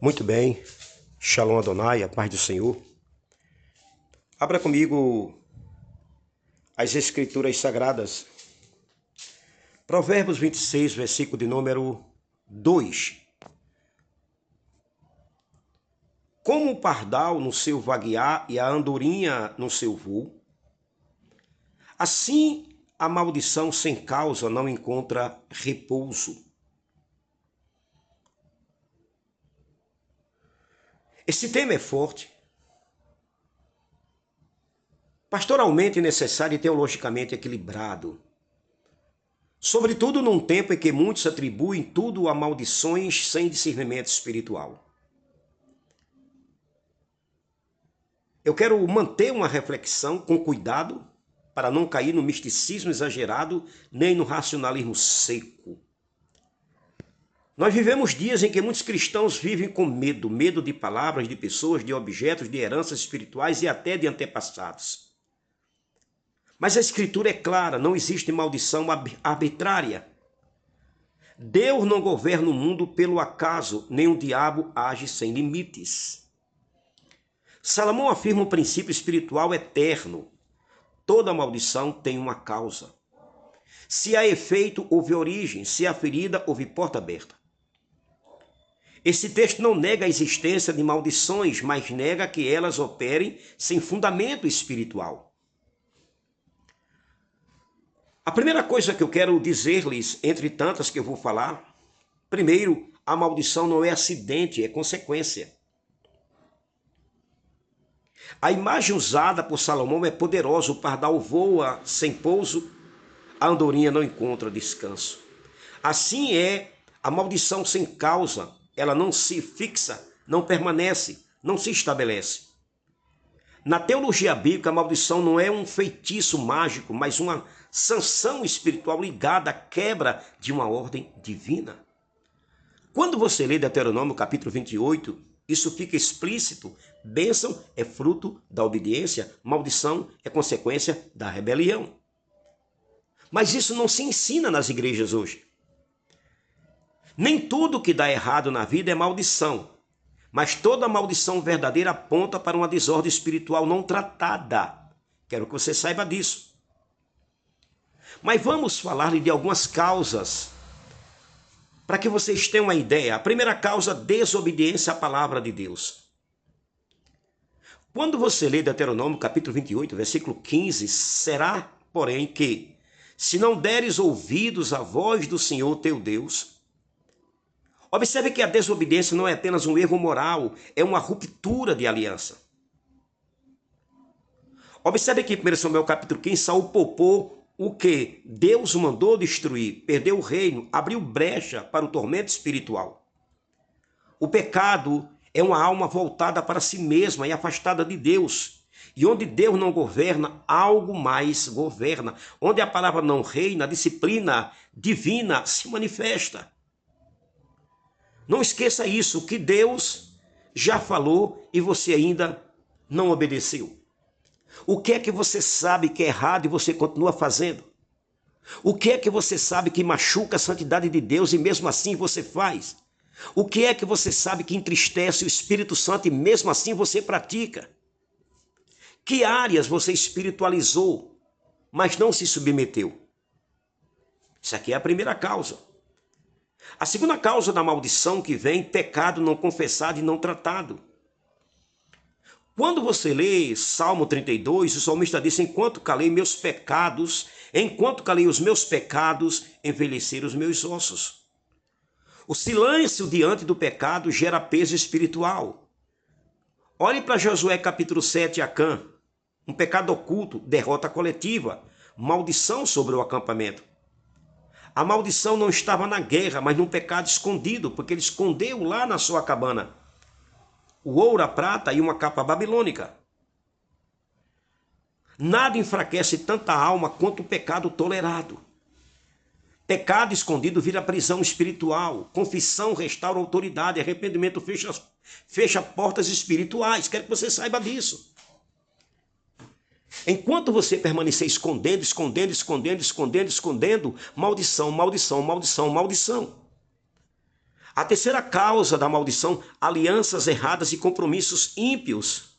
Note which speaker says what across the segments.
Speaker 1: Muito bem, Shalom Adonai, a paz do Senhor. Abra comigo as Escrituras Sagradas. Provérbios 26, versículo de número 2. Como o pardal no seu vaguear e a andorinha no seu voo, assim a maldição sem causa não encontra repouso. Esse tema é forte, pastoralmente necessário e teologicamente equilibrado. Sobretudo num tempo em que muitos atribuem tudo a maldições sem discernimento espiritual. Eu quero manter uma reflexão com cuidado para não cair no misticismo exagerado nem no racionalismo seco. Nós vivemos dias em que muitos cristãos vivem com medo de palavras, de pessoas, de objetos, de heranças espirituais e até de antepassados. Mas a Escritura é clara, não existe maldição arbitrária. Deus não governa o mundo pelo acaso, nem o diabo age sem limites. Salomão afirma um princípio espiritual eterno. Toda maldição tem uma causa. Se há efeito, houve origem. Se há ferida, houve porta aberta. Esse texto não nega a existência de maldições, mas nega que elas operem sem fundamento espiritual. A primeira coisa que eu quero dizer-lhes, entre tantas que eu vou falar, primeiro, a maldição não é acidente, é consequência. A imagem usada por Salomão é poderosa, o pardal voa sem pouso, a andorinha não encontra descanso. Assim é a maldição sem causa, ela não se fixa, não permanece, não se estabelece. Na teologia bíblica, a maldição não é um feitiço mágico, mas uma sanção espiritual ligada à quebra de uma ordem divina. Quando você lê Deuteronômio capítulo 28, isso fica explícito. Bênção é fruto da obediência, maldição é consequência da rebelião. Mas isso não se ensina nas igrejas hoje. Nem tudo que dá errado na vida é maldição, mas toda maldição verdadeira aponta para uma desordem espiritual não tratada. Quero que você saiba disso. Mas vamos falar-lhe de algumas causas, para que vocês tenham uma ideia. A primeira causa, desobediência à palavra de Deus. Quando você lê Deuteronômio capítulo 28, versículo 15, será, porém, que, se não deres ouvidos à voz do Senhor teu Deus. Observe que a desobediência não é apenas um erro moral, é uma ruptura de aliança. Observe que em 1 Samuel capítulo 15, Saul poupou o que Deus mandou destruir, perdeu o reino, abriu brecha para o tormento espiritual. O pecado é uma alma voltada para si mesma e afastada de Deus. E onde Deus não governa, algo mais governa. Onde a palavra não reina, a disciplina divina se manifesta. Não esqueça isso, que Deus já falou e você ainda não obedeceu. O que é que você sabe que é errado e você continua fazendo? O que é que você sabe que machuca a santidade de Deus e mesmo assim você faz? O que é que você sabe que entristece o Espírito Santo e mesmo assim você pratica? Que áreas você espiritualizou, mas não se submeteu? Isso aqui é a primeira causa. A segunda causa da maldição que vem, pecado não confessado e não tratado. Quando você lê Salmo 32, o salmista diz, enquanto calei os meus pecados, envelheceram os meus ossos. O silêncio diante do pecado gera peso espiritual. Olhe para Josué capítulo 7, Acã. Um pecado oculto, derrota coletiva, maldição sobre o acampamento. A maldição não estava na guerra, mas num pecado escondido, porque ele escondeu lá na sua cabana o ouro, a prata e uma capa babilônica. Nada enfraquece tanta alma quanto o pecado tolerado. Pecado escondido vira prisão espiritual. Confissão restaura autoridade. Arrependimento fecha portas espirituais. Quero que você saiba disso. Enquanto você permanecer escondendo, maldição. A terceira causa da maldição, alianças erradas e compromissos ímpios.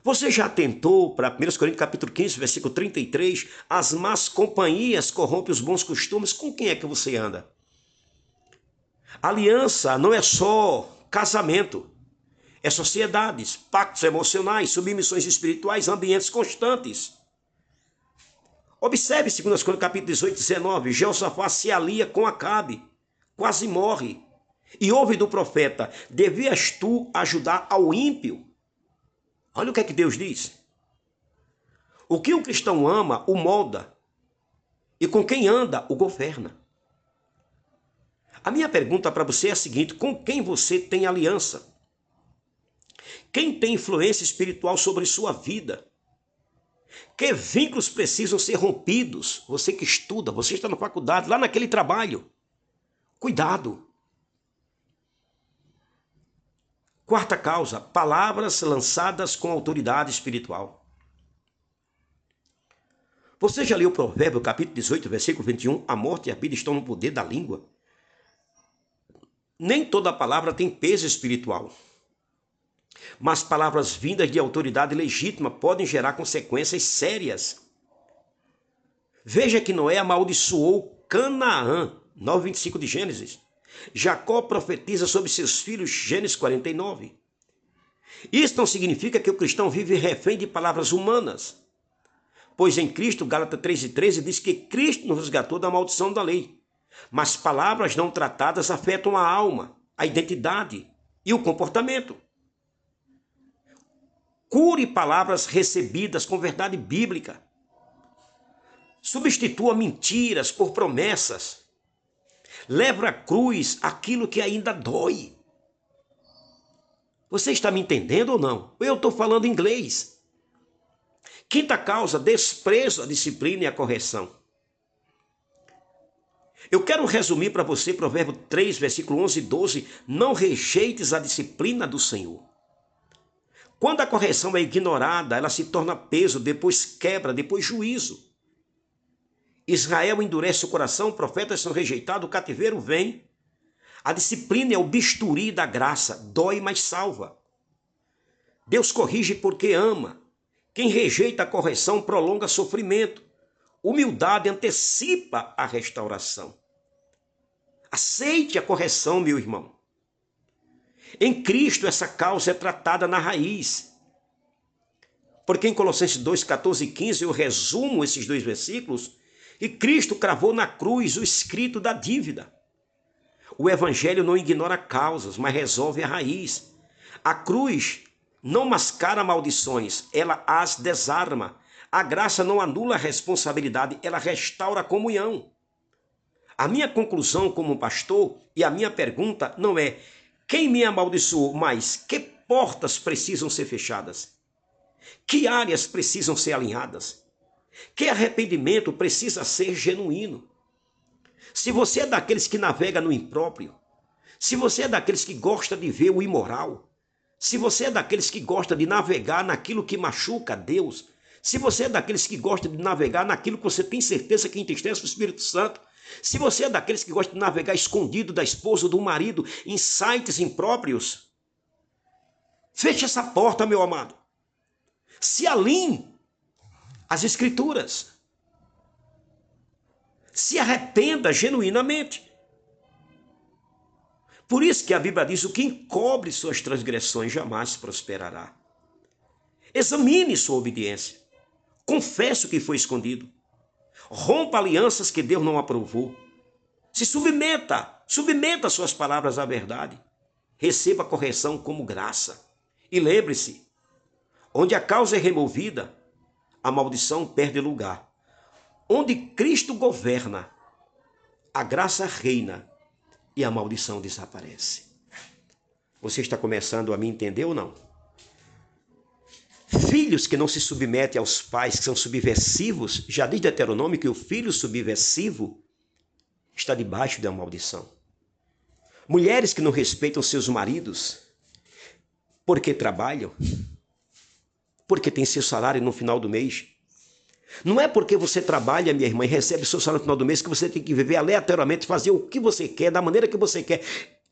Speaker 1: Você já atentou para 1 Coríntios capítulo 15, versículo 33, as más companhias corrompem os bons costumes? Com quem é que você anda? Aliança não é só casamento, é sociedades, pactos emocionais, submissões espirituais, ambientes constantes. Observe 2 Coríntios capítulo 18, 19, Jeosafá se alia com Acabe, quase morre. E ouve do profeta, devias tu ajudar ao ímpio? Olha o que é que Deus diz. O que o cristão ama, o molda. E com quem anda, o governa. A minha pergunta para você é a seguinte, com quem você tem aliança? Quem tem influência espiritual sobre sua vida? Que vínculos precisam ser rompidos? Você que estuda, você está na faculdade, lá naquele trabalho. Cuidado. Quarta causa, palavras lançadas com autoridade espiritual. Você já leu o Provérbio, capítulo 18, versículo 21? A morte e a vida estão no poder da língua. Nem toda palavra tem peso espiritual. Mas palavras vindas de autoridade legítima podem gerar consequências sérias. Veja que Noé amaldiçoou Canaã, 9:25 de Gênesis. Jacó profetiza sobre seus filhos, Gênesis 49. Isso não significa que o cristão vive refém de palavras humanas. Pois em Cristo, Gálatas 3:13, diz que Cristo nos resgatou da maldição da lei. Mas palavras não tratadas afetam a alma, a identidade e o comportamento. Cure palavras recebidas com verdade bíblica. Substitua mentiras por promessas. Leva à cruz aquilo que ainda dói. Você está me entendendo ou não? Eu estou falando inglês. Quinta causa, desprezo à disciplina e à correção. Eu quero resumir para você Provérbio 3, versículo 11 e 12. Não rejeites a disciplina do Senhor. Quando a correção é ignorada, ela se torna peso, depois quebra, depois juízo. Israel endurece o coração, profetas são rejeitados, o cativeiro vem. A disciplina é o bisturi da graça, dói, mas salva. Deus corrige porque ama. Quem rejeita a correção prolonga sofrimento. Humildade antecipa a restauração. Aceite a correção, meu irmão. Em Cristo, essa causa é tratada na raiz. Porque em Colossenses 2, 14 e 15, eu resumo esses dois versículos, e Cristo cravou na cruz o escrito da dívida. O evangelho não ignora causas, mas resolve a raiz. A cruz não mascara maldições, ela as desarma. A graça não anula a responsabilidade, ela restaura a comunhão. A minha conclusão como pastor e a minha pergunta não é quem me amaldiçoou, mas que portas precisam ser fechadas? Que áreas precisam ser alinhadas? Que arrependimento precisa ser genuíno? Se você é daqueles que navega no impróprio, se você é daqueles que gosta de ver o imoral, se você é daqueles que gosta de navegar naquilo que machuca a Deus, se você é daqueles que gosta de navegar naquilo que você tem certeza que entristece o Espírito Santo, se você é daqueles que gosta de navegar escondido da esposa ou do marido em sites impróprios, feche essa porta, meu amado. Se alinhe às Escrituras. Se arrependa genuinamente. Por isso que a Bíblia diz, o que encobre suas transgressões jamais prosperará. Examine sua obediência. Confesse o que foi escondido. Rompa alianças que Deus não aprovou. Se submeta suas palavras à verdade. Receba a correção como graça. E lembre-se, onde a causa é removida, a maldição perde lugar. Onde Cristo governa, a graça reina e a maldição desaparece. Você está começando a me entender ou não? Filhos que não se submetem aos pais, que são subversivos, já diz Deuteronômio que o filho subversivo está debaixo da maldição. Mulheres que não respeitam seus maridos, porque trabalham, porque têm seu salário no final do mês, Não é porque você trabalha, minha irmã, e recebe seu salário no final do mês que você tem que viver aleatoriamente, fazer o que você quer, da maneira que você quer.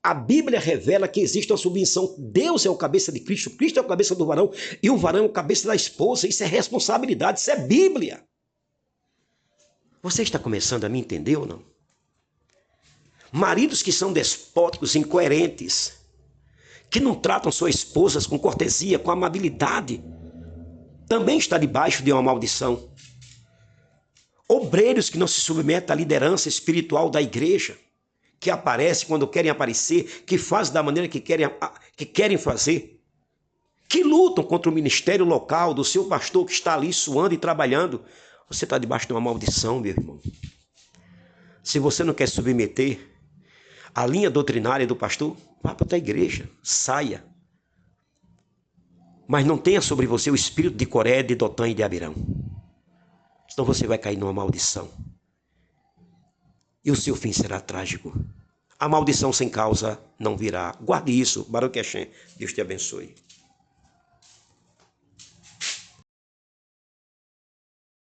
Speaker 1: A Bíblia revela que existe uma submissão. Deus é o cabeça de Cristo, Cristo é o cabeça do varão e o varão é o cabeça da esposa. Isso é responsabilidade, isso é Bíblia. Você está começando a me entender ou não? Maridos que são despóticos, incoerentes, que não tratam suas esposas com cortesia, com amabilidade, também está debaixo de uma maldição. Obreiros que não se submetem à liderança espiritual da igreja, que aparecem quando querem aparecer, que fazem da maneira que querem fazer, que lutam contra o ministério local do seu pastor que está ali suando e trabalhando. Você está debaixo de uma maldição, meu irmão. Se você não quer submeter à linha doutrinária do pastor, vá para outra igreja, saia. Mas não tenha sobre você o espírito de Coré, de Dotã e de Abirão. Senão você vai cair numa maldição. E o seu fim será trágico. A maldição sem causa não virá. Guarde isso, Baruch Hashem. Deus te abençoe.